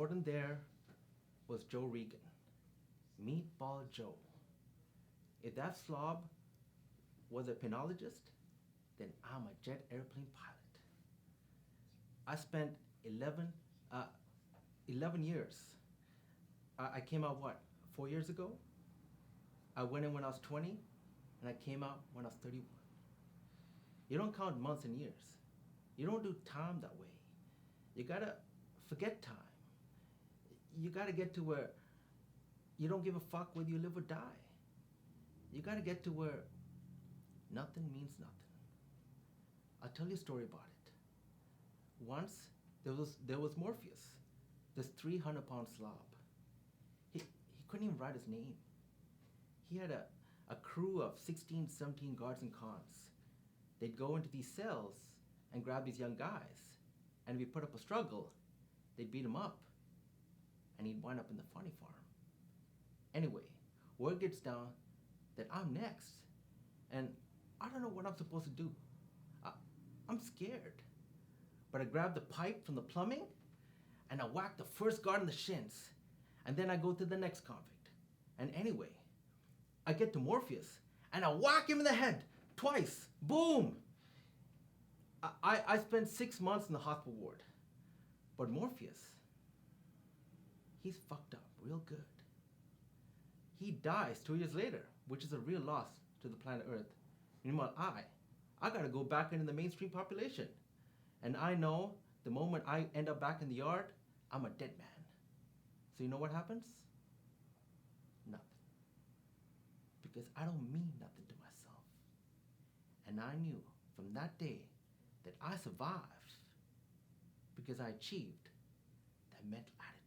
warden there was Joe Regan, Meatball Joe. If that slob was a penologist, then I'm a jet airplane pilot. I spent 11 years. I came out, what, 4 years ago? I went in when I was 20, and I came out when I was 31. You don't count months and years. You don't do time that way. You gotta forget time. You gotta get to where you don't give a fuck whether you live or die. You gotta get to where nothing means nothing. I'll tell you a story about it. Once, there was Morpheus, this 300-pound slob. He couldn't even write his name. He had a crew of 16, 17 guards and cons. They'd go into these cells and grab these young guys. And if he put up a struggle, they'd beat him up. And he'd wind up in the funny farm. Anyway, word gets down that I'm next. And I don't know what I'm supposed to do. I'm scared. But I grab the pipe from the plumbing and I whack the first guard in the shins. And then I go to the next convict. And anyway, I get to Morpheus and I whack him in the head twice. Boom! I spent 6 months in the hospital ward. But Morpheus, he's fucked up real good. He dies 2 years later, which is a real loss to the planet Earth. Meanwhile, I gotta go back into the mainstream population. And I know the moment I end up back in the yard, I'm a dead man. So you know what happens? Nothing. Because I don't mean nothing to myself. And I knew from that day that I survived because I achieved that mental attitude.